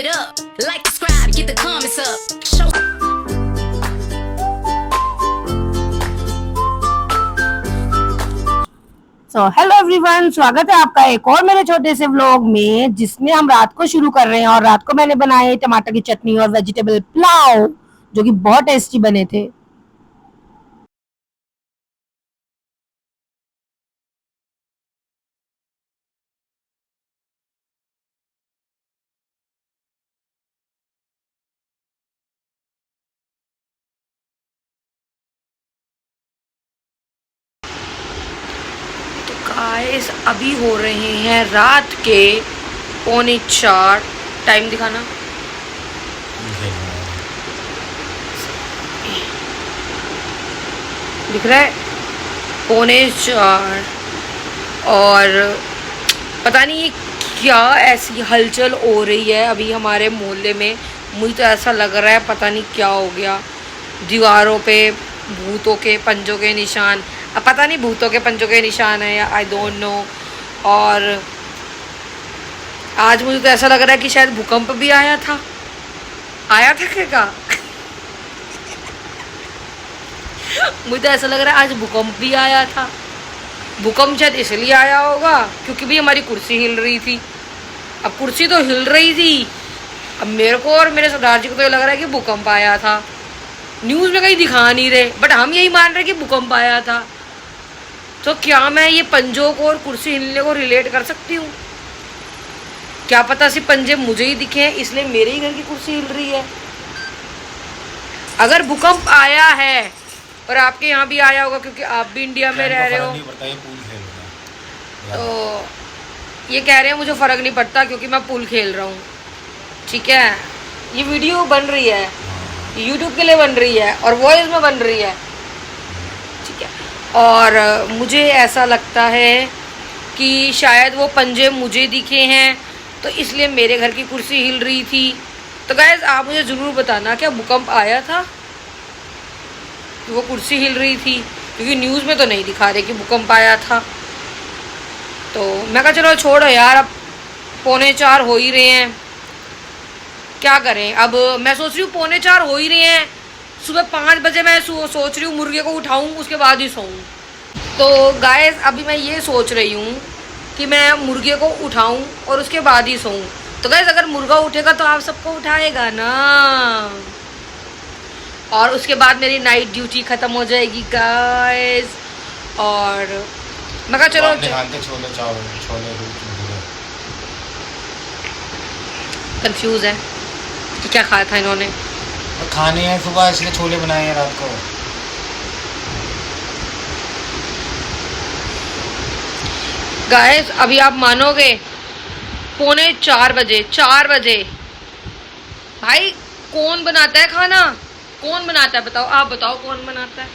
it up, like, subscribe, get the comments up. Show. Hello everyone, स्वागत है आपका एक और मेरे छोटे से व्लॉग में, जिसमें हम रात को शुरू कर रहे हैं। और रात को मैंने बनाए टमाटर की चटनी और वेजिटेबल पुलाव, जो कि बहुत टेस्टी बने थे। गाइस अभी हो रहे हैं रात के 3:45। टाइम दिखाना। दिख रहा है 3:45। और पता नहीं ये क्या ऐसी हलचल हो रही है अभी हमारे मोहल्ले में। मुझे तो ऐसा लग रहा है पता नहीं क्या हो गया। दीवारों पे भूतों के पंजों के निशान, अब पता नहीं भूतों के पंजों के निशान है या आई डोंट नो। और आज मुझे तो ऐसा लग रहा है कि शायद भूकंप भी आया था क्या मुझे तो ऐसा लग रहा है आज भूकंप भी आया था। भूकंप शायद इसलिए आया होगा क्योंकि भी हमारी कुर्सी हिल रही थी। अब कुर्सी तो हिल रही थी, अब मेरे को और मेरे सरदार जी को तो ये लग रहा है कि भूकंप आया था। न्यूज़ में कहीं दिखा नहीं रहे, बट हम यही मान रहे कि भूकंप आया था। तो क्या मैं ये पंजों को और कुर्सी हिलने को रिलेट कर सकती हूँ? क्या पता सिर्फ पंजे मुझे ही दिखे हैं इसलिए मेरे ही घर की कुर्सी हिल रही है। अगर भूकंप आया है और आपके यहाँ भी आया होगा क्योंकि आप भी इंडिया में रह रहे हो, तो ये कह रहे हैं मुझे फ़र्क नहीं पड़ता क्योंकि मैं पूल खेल रहा हूँ। ठीक है, ये वीडियो बन रही है, यूट्यूब के लिए बन रही है और वॉइस में बन रही है। ठीक है, और मुझे ऐसा लगता है कि शायद वो पंजे मुझे दिखे हैं तो इसलिए मेरे घर की कुर्सी हिल रही थी। तो गाइस आप मुझे ज़रूर बताना क्या भूकंप आया था कि वो कुर्सी हिल रही थी, क्योंकि न्यूज़ में तो नहीं दिखा रहे कि भूकंप आया था। तो मैं कहा चलो छोड़ो यार, अब 3:45 हो ही रहे हैं, क्या करें। अब मैं सोच रही हूँ 3:45 हो ही रहे हैं, सुबह 5 बजे मैं सोच रही हूँ मुर्गे को उठाऊँ उसके बाद ही सोऊं। तो गाइस अभी मैं ये सोच रही हूँ कि मैं मुर्गे को उठाऊँ और उसके बाद ही सोऊं। तो गाइस अगर मुर्गा उठेगा तो आप सबको उठाएगा ना, और उसके बाद मेरी नाइट ड्यूटी ख़त्म हो जाएगी गाइस। और मैं कहा चलो कंफ्यूज है कि क्या खाया था इन्होंने। खाने हैं सुबह इसलिए छोले बनाए हैं रात को। गाइस अभी आप मानोगे 3:45 बजे, 4 बजे। भाई कौन बनाता है खाना? कौन बनाता है बताओ, आप बताओ कौन बनाता है?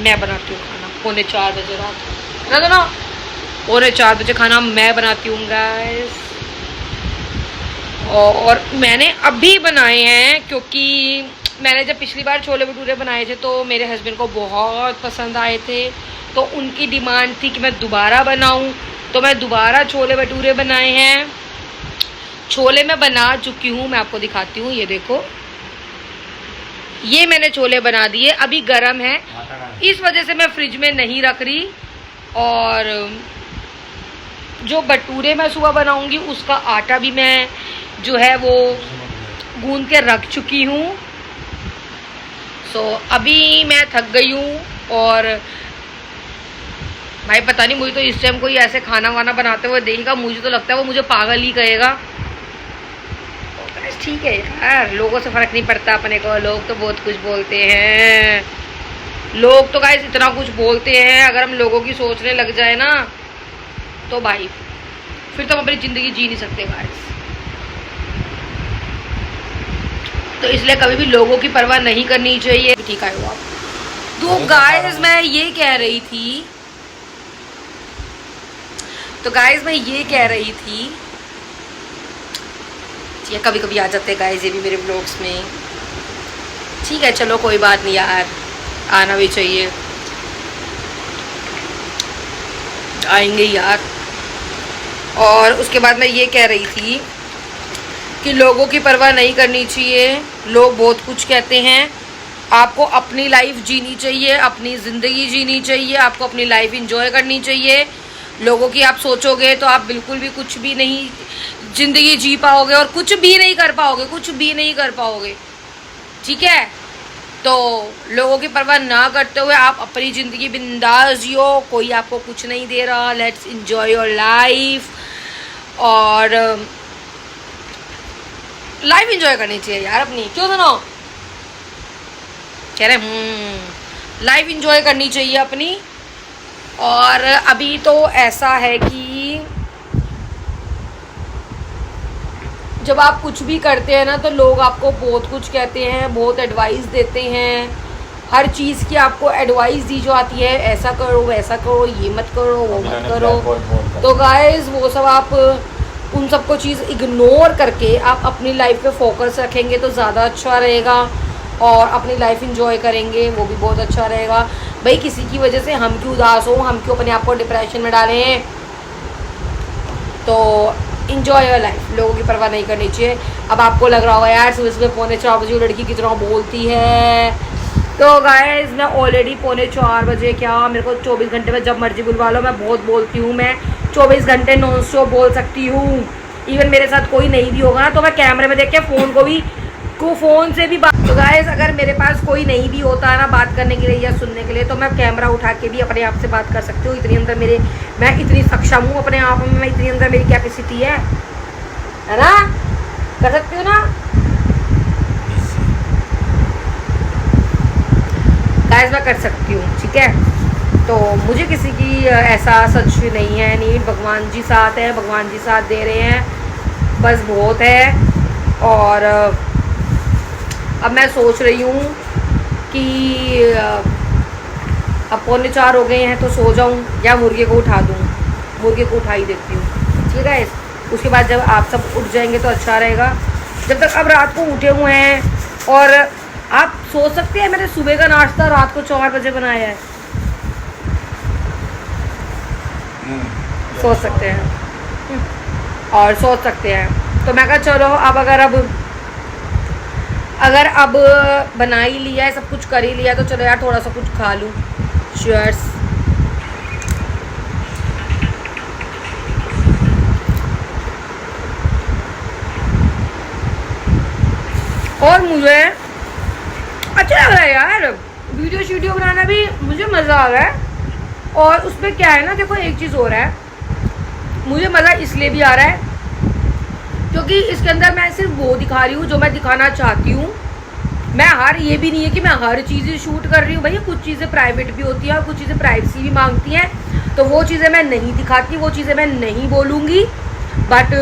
मैं बनाती हूँ खाना 3:45 बजे रात ना 3:45 बजे खाना मैं बनाती हूँ गाइस। और मैंने अभी बनाए हैं क्योंकि मैंने जब पिछली बार छोले भटूरे बनाए थे तो मेरे हस्बैंड को बहुत पसंद आए थे, तो उनकी डिमांड थी कि मैं दोबारा बनाऊं, तो मैं दोबारा छोले भटूरे बनाए हैं। छोले मैं बना चुकी हूँ, मैं आपको दिखाती हूँ। ये देखो, ये मैंने छोले बना दिए, अभी गरम है इस वजह से मैं फ्रिज में नहीं रख रही। और जो भटूरे मैं सुबह बनाऊंगी उसका आटा भी मैं जो है वो गूंद के रख चुकी हूँ। सो अभी मैं थक गई हूँ और भाई पता नहीं, मुझे तो इस टाइम कोई ऐसे खाना वाना बनाते हुए देखेगा मुझे तो लगता है वो मुझे पागल ही कहेगा। तो ठीक है यार, लोगों से फ़र्क नहीं पड़ता अपने को, लोग तो बहुत कुछ बोलते हैं। लोग तो गाइस इतना कुछ बोलते हैं, अगर हम लोगों की सोचने लग जाए ना तो भाई फिर तो हम अपनी ज़िंदगी जी नहीं सकते गाइस। तो इसलिए कभी भी लोगों की परवाह नहीं करनी चाहिए। ठीक है वो तो गाइस मैं ये कह रही थी, ये कभी कभी आ जाते हैं गाइस ये भी मेरे ब्लॉग्स में। ठीक है चलो कोई बात नहीं यार, आना भी चाहिए, आएंगे यार। और उसके बाद मैं ये कह रही थी कि लोगों की परवाह नहीं करनी चाहिए। लोग बहुत कुछ कहते हैं, आपको अपनी लाइफ जीनी चाहिए, अपनी ज़िंदगी जीनी चाहिए, आपको अपनी लाइफ एंजॉय करनी चाहिए। लोगों की आप सोचोगे तो आप बिल्कुल भी कुछ भी नहीं ज़िंदगी जी पाओगे और कुछ भी नहीं कर पाओगे, कुछ भी नहीं कर पाओगे। ठीक है, तो लोगों की परवाह ना करते हुए आप अपनी ज़िंदगी बिंदास जियो, कोई आपको कुछ नहीं दे रहा। लेट्स एंजॉय योर लाइफ, और लाइफ एंजॉय करनी चाहिए यार अपनी। क्यों सुनो कह रहे लाइफ एंजॉय करनी चाहिए अपनी। और अभी तो ऐसा है कि जब आप कुछ भी करते हैं ना तो लोग आपको बहुत कुछ कहते हैं, बहुत एडवाइस देते हैं। हर चीज़ की आपको एडवाइस दी जाती है, ऐसा करो वैसा करो, ये मत करो वो मत करो। तो गाइस वो सब आप उन सबको चीज़ इग्नोर करके आप अपनी लाइफ पे फोकस रखेंगे तो ज़्यादा अच्छा रहेगा, और अपनी लाइफ एंजॉय करेंगे वो भी बहुत अच्छा रहेगा। भाई किसी की वजह से हम क्यों उदास हो, हम क्यों अपने आप को डिप्रेशन में डालें हैं। तो इंजॉय योर लाइफ, लोगों की परवाह नहीं करनी चाहिए। अब आपको लग रहा होगा यार सुबह सुबह 3:45 बजे लड़की कितना बोलती है। तो गाइस मैं ऑलरेडी 3:45 बजे क्या, मेरे को 24 घंटे में जब मर्जी बुलवा लो, मैं बहुत बोलती हूँ। मैं 24 घंटे नॉन स्टॉप बोल सकती हूँ। इवन मेरे साथ कोई नहीं भी होगा ना तो मैं कैमरे में देख के फ़ोन से भी बात। तो गाइस अगर मेरे पास कोई नहीं भी होता है ना बात करने के लिए या सुनने के लिए, तो मैं कैमरा उठा के भी अपने आप से बात कर सकती हूँ। इतनी अंदर मैं इतनी सक्षम हूँ अपने आप में, मैं इतनी अंदर मेरी कैपेसिटी है ना, कर सकती हूँ ना गाइस, मैं कर सकती हूँ। ठीक है, तो मुझे किसी की ऐसा सच नहीं है, नहीं, भगवान जी साथ है, भगवान जी साथ दे रहे हैं, बस बहुत है। और अब मैं सोच रही हूँ कि अब 3:45 हो गए हैं तो सो जाऊँ या मुर्गे को उठा दूँ। मुर्गे को उठा ही देती हूँ। ठीक है, उसके बाद जब आप सब उठ जाएंगे तो अच्छा रहेगा। जब तक अब रात को उठे हुए हैं, और आप सोच सकते हैं मैंने सुबह का नाश्ता रात को 4 बजे बनाया है, सोच सकते हैं और सोच सकते हैं। तो मैं कहा चलो अगर अब बना ही लिया है, सब कुछ कर ही लिया, तो चलो यार थोड़ा सा कुछ खा लूँ। चीयर्स। और मुझे अच्छा लग रहा है यार, वीडियो बनाना भी मुझे मज़ा आ रहा है। और उसमें क्या है ना, देखो एक चीज़ हो रहा है, मुझे मज़ा इसलिए भी आ रहा है क्योंकि इसके अंदर मैं सिर्फ वो दिखा रही हूँ जो मैं दिखाना चाहती हूँ। ये भी नहीं है कि मैं हर चीज़ें शूट कर रही हूँ। भैया कुछ चीज़ें प्राइवेट भी होती हैं और कुछ चीज़ें प्राइवेसी भी मांगती हैं, तो वो चीज़ें मैं नहीं दिखाती, वो चीज़ें मैं नहीं बोलूँगी। बट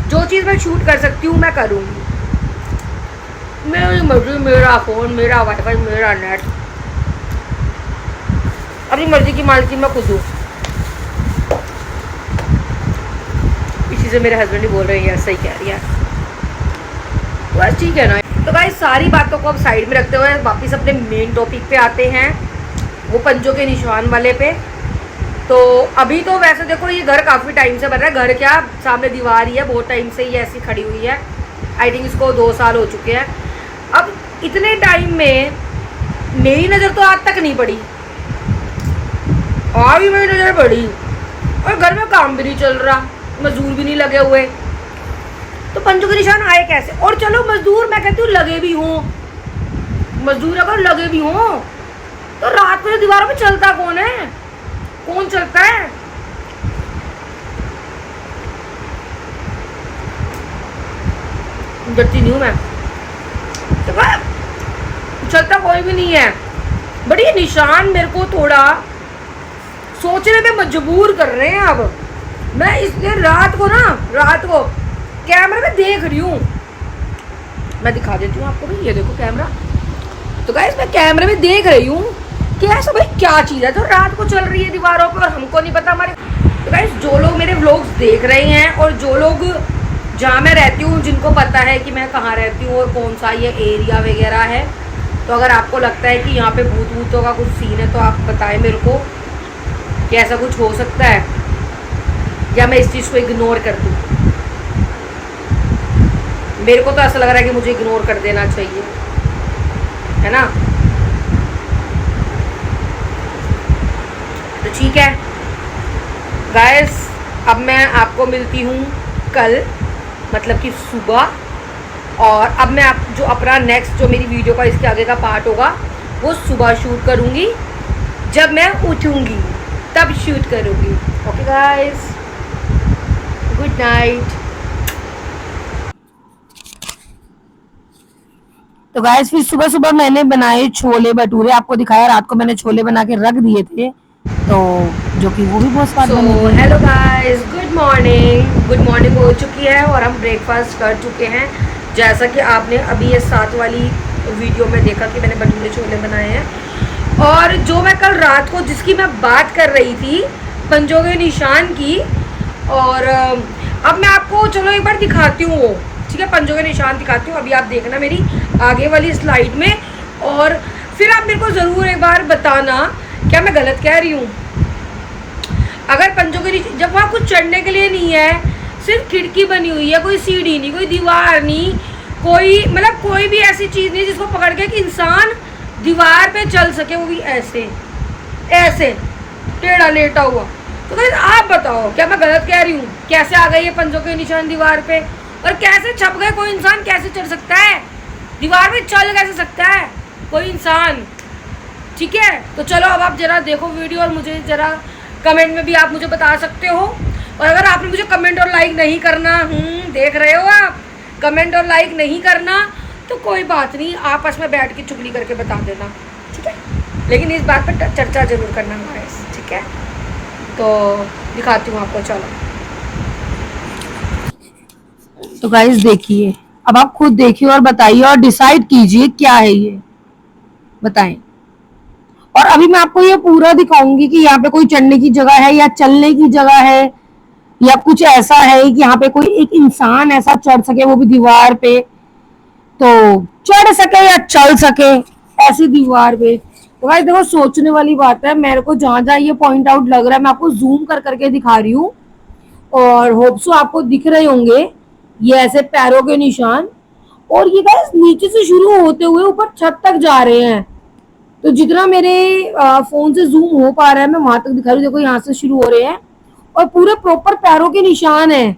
जो चीज़ मैं शूट कर सकती हूँ मैं करूँगी। मेरी मर्जी, मेरा फ़ोन, मेरा वाईफाई, मेरा नेट, अपनी मर्जी की मालकिन मैं खुद हूँ। इसी से मेरे हस्बैंड ही बोल रहे हैं यार सही कह रही है, बस ठीक है ना। तो गाइस सारी बातों को अब साइड में रखते हुए वापस अपने मेन टॉपिक पे आते हैं, वो पंजों के निशान वाले पे। तो अभी तो वैसे देखो ये घर काफ़ी टाइम से बन रहा है। घर क्या, सामने दीवार ही है, बहुत टाइम से ये ऐसी खड़ी हुई है। आई थिंक इसको 2 साल हो चुके हैं। अब इतने टाइम में मेरी नज़र तो आज तक नहीं पड़ी, अभी मेरी नज़र पड़ी, और घर में काम भी नहीं चल रहा, मजदूर भी नहीं लगे हुए, तो पंजों के निशान आए कैसे। और चलो मजदूर मैं कहती हूँ लगे भी हों, मजदूर अगर लगे भी हों तो रात में दीवारों पे चलता कौन है, कौन चलता है। डरती नहीं हूँ मैं, तो चलता कोई भी नहीं है। बट ये निशान मेरे को थोड़ा सोचने में मजबूर कर रहे हैं। अब मैं इसलिए रात को कैमरे में देख रही हूँ, मैं दिखा देती हूँ आपको भी, ये देखो कैमरा। तो गाइस मैं कैमरे में देख रही हूँ कि ऐसा भाई क्या चीज़ है जो रात को चल रही है दीवारों पे और हमको नहीं पता हमारे। तो गाइस जो लोग मेरे व्लॉग्स देख रहे हैं और जो लोग जहाँ मैं रहती हूँ, जिनको पता है कि मैं कहाँ रहती हूँ और कौन सा ये एरिया वगैरह है, तो अगर आपको लगता है कि यहाँ पे भूतों का कुछ सीन है तो आप बताएं मेरे को कि ऐसा कुछ हो सकता है। या मैं इस चीज़ को इग्नोर कर दूँ। मेरे को तो ऐसा लग रहा है कि मुझे इग्नोर कर देना चाहिए, है ना। तो ठीक है गाइस, अब मैं आपको मिलती हूँ कल, मतलब कि सुबह। और अब मैं आप जो अपना नेक्स्ट जो मेरी वीडियो का इसके आगे का पार्ट होगा वो सुबह शूट करूँगी, जब मैं उठूँगी तब शूट करूँगी। Okay guys, good night. तो गाइस फिर सुबह सुबह मैंने बनाए छोले भटूरे, आपको दिखाया, रात को मैंने छोले बना के रख दिए थे, तो जो कि वो भी बहुत स्वाद बने थे। हेलो गाइस, गुड मॉर्निंग हो चुकी है और हम ब्रेकफास्ट कर चुके हैं। जैसा कि आपने अभी ये 7 वाली वीडियो में देखा कि मैंने भटूरे छोले बनाए हैं। और जो मैं कल रात को जिसकी मैं बात कर रही थी, पंजों के निशान की, और अब मैं आपको चलो एक बार दिखाती हूँ वो, ठीक है, पंजों के निशान दिखाती हूँ। अभी आप देखना मेरी आगे वाली स्लाइड में, और फिर आप मेरे को ज़रूर एक बार बताना क्या मैं गलत कह रही हूँ। अगर पंजों के निशान, जब वहाँ कुछ चढ़ने के लिए नहीं है, सिर्फ खिड़की बनी हुई है, कोई सीढ़ी नहीं, कोई दीवार नहीं, कोई मतलब कोई भी ऐसी चीज़ नहीं जिसको पकड़ के कि इंसान दीवार पे चल सके, वो भी ऐसे ऐसे टेढ़ा लेटा हुआ। तो गाइस आप बताओ क्या मैं गलत कह रही हूँ? कैसे आ गए ये पंजों के निशान दीवार पे, और कैसे छप गए? कोई इंसान कैसे चढ़ सकता है दीवार पे, चल कैसे सकता है कोई इंसान? ठीक है, तो चलो अब आप जरा देखो वीडियो, और मुझे जरा कमेंट में भी आप मुझे बता सकते हो। और अगर आपने मुझे कमेंट और लाइक नहीं करना, देख रहे हो आप, कमेंट और लाइक नहीं करना, तो कोई बात नहीं, आपस में बैठ के चुगली करके बता देना, ठीक है, लेकिन इस बात पर चर्चा जरूर करना गाइस, ठीक है। तो दिखाती हूँ आपको, चलो। तो गाइस देखिए, अब आप खुद देखिए और बताइए और डिसाइड कीजिए क्या है ये, बताएं। और अभी मैं आपको ये पूरा दिखाऊंगी कि यहाँ पे कोई चढ़ने की जगह है या चलने की जगह है, या कुछ ऐसा है कि यहाँ पे कोई एक इंसान ऐसा चढ़ सके, वो भी दीवार पे, तो चढ़ सके या चल सके ऐसी दीवार पे। तो भाई देखो, सोचने वाली बात है। मेरे को जहां जहां ये पॉइंट आउट लग रहा है, मैं आपको जूम कर करके दिखा रही हूँ, और होप्सो आपको दिख रहे होंगे ये ऐसे पैरों के निशान। और ये गाइस नीचे से शुरू होते हुए ऊपर छत तक जा रहे हैं। तो जितना मेरे फोन से जूम हो पा रहा है मैं वहां तक दिखा रही हूँ। देखो यहाँ से शुरू हो रहे हैं और पूरे प्रॉपर पैरों के निशान है,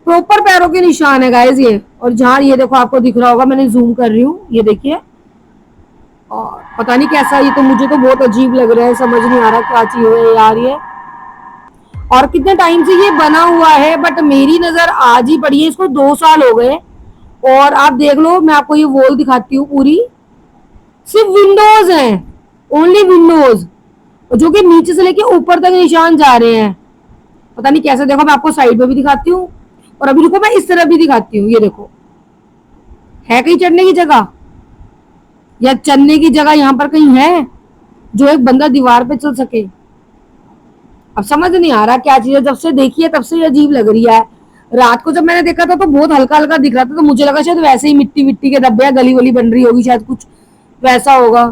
प्रॉपर पैरों के निशान है गाइस ये। और जहाँ ये देखो आपको दिख रहा होगा, मैंने जूम कर रही हूँ, ये देखिए। और पता नहीं कैसा, ये तो मुझे तो बहुत अजीब लग रहा है, समझ नहीं आ रहा क्या चीज है यार ये, और कितने टाइम से ये बना हुआ है, बट मेरी नजर आज ही पड़ी है, इसको 2 साल हो गए। और आप देख लो, मैं आपको ये वॉल दिखाती हूँ पूरी, सिर्फ विंडोज हैं, ओनली विंडोज, जो कि नीचे से लेके ऊपर तक निशान जा रहे हैं। पता नहीं कैसे, देखो मैं आपको साइड में भी दिखाती हूँ, और अभी रुको मैं इस तरफ भी दिखाती हूँ। ये देखो, है कहीं चढ़ने की जगह या चलने की जगह यहाँ पर कहीं है जो एक बंदा दीवार पे चल सके? अब समझ नहीं आ रहा क्या चीज है। जब से देखी है तब से अजीब लग रही है। रात को जब मैंने देखा था तो बहुत हल्का हल्का दिख रहा था, तो मुझे लगा शायद वैसे ही मिट्टी मिट्टी के धब्बे, गली वली बन रही होगी, शायद कुछ वैसा होगा।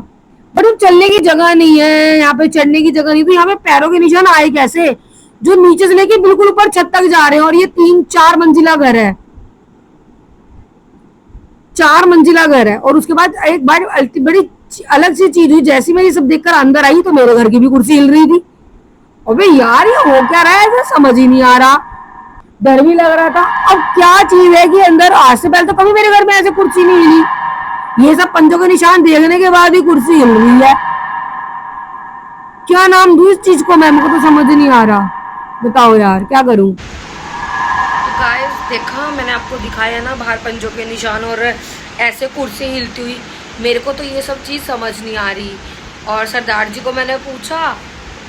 बट वो चलने की जगह नहीं है, यहाँ पे चढ़ने की जगह नहीं, तो यहाँ पे पैरों के निशान आए कैसे, जो नीचे से लेके बिल्कुल ऊपर छत तक जा रहे हैं। और ये 3-4 मंजिला घर है, 4 मंजिला घर है। और उसके बाद एक बार बड़ी अलग सी चीज हुई, जैसी मैं ये सब देखकर अंदर आई तो मेरे घर की भी कुर्सी हिल रही थी। अबे यार ये हो क्या रहा है, समझ ही नहीं आ रहा, डर भी लग रहा था। अब क्या चीज है कि अंदर, आज से पहले तो कभी मेरे घर में ऐसे कुर्सी नहीं हिली, ये सब पंजों के निशान देखने के बाद ही कुर्सी हिल रही है। क्या नाम दूं इस चीज को मैं, मुझको तो समझ नहीं आ रहा, बताओ यार क्या करूं। तो गाइस देखा, मैंने आपको दिखाया ना बाहर पंजों के निशान और ऐसे कुर्सी हिलती हुई। मेरे को तो ये सब चीज़ समझ नहीं आ रही। और सरदार जी को मैंने पूछा,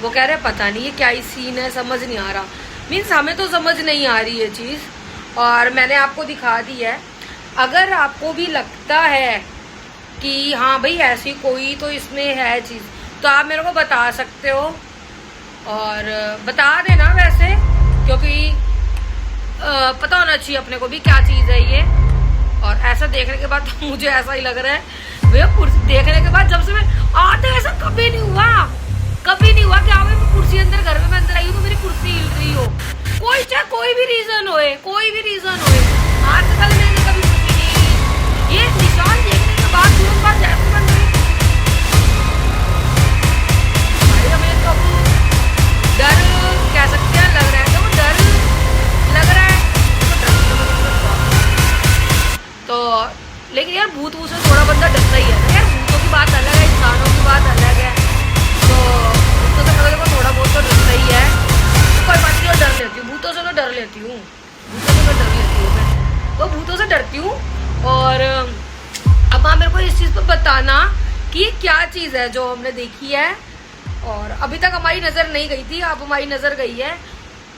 वो कह रहे पता नहीं ये क्या ही सीन है, समझ नहीं आ रहा। मीन्स हमें तो समझ नहीं आ रही है चीज़, और मैंने आपको दिखा दी है। अगर आपको भी लगता है कि हाँ भाई ऐसी कोई तो इसमें है चीज़, तो आप मेरे को बता सकते हो, और बता देना वैसे, क्योंकि पता होना चाहिए अपने को भी क्या चीज़ है ये। और ऐसा देखने के बाद तो मुझे ऐसा ही लग रहा है भैया, कुर्सी देखने के बाद जब से मैं आते ऐसा कभी नहीं हुआ कि हाँ भाई कुर्सी अंदर घर में भी रीजन होए, कोई भी रीजन होए, आज तक मैंने कभी सोची नहीं। ये निशान देखने के बाद तुरंत बाद जैसे बन गई। अरे हमें तो डर कह सकते हैं, लग रहा है, तो डर लग रहा है तो। लेकिन यार भूत वूत से थोड़ा बंदा डरता ही है ना यार। भूतों की बात अलग है, इंसानों की बात अलग है, तो भूतों से मतलब थोड़ा बहुत तो डरता ही है। तो कोई बात नहीं, डर लेती हूँ भूतों से, तो डर लेती हूँ, भूतों से तो डर लेती हूँ मैं, तो भूतों से डरती हूँ। और अब आप मेरे को इस चीज़ पर बताना कि क्या चीज़ है जो हमने देखी है और अभी तक हमारी नज़र नहीं गई थी, अब हमारी नज़र गई है।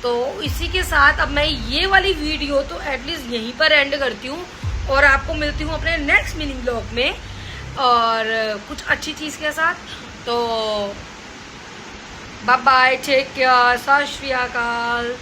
तो इसी के साथ अब मैं ये वाली वीडियो तो एटलीस्ट यहीं पर एंड करती हूँ और आपको मिलती हूँ अपने नेक्स्ट मिनी ब्लॉग में और कुछ अच्छी चीज़ के साथ। तो बाय बाय, टेक केयर, सत श्री अकाल।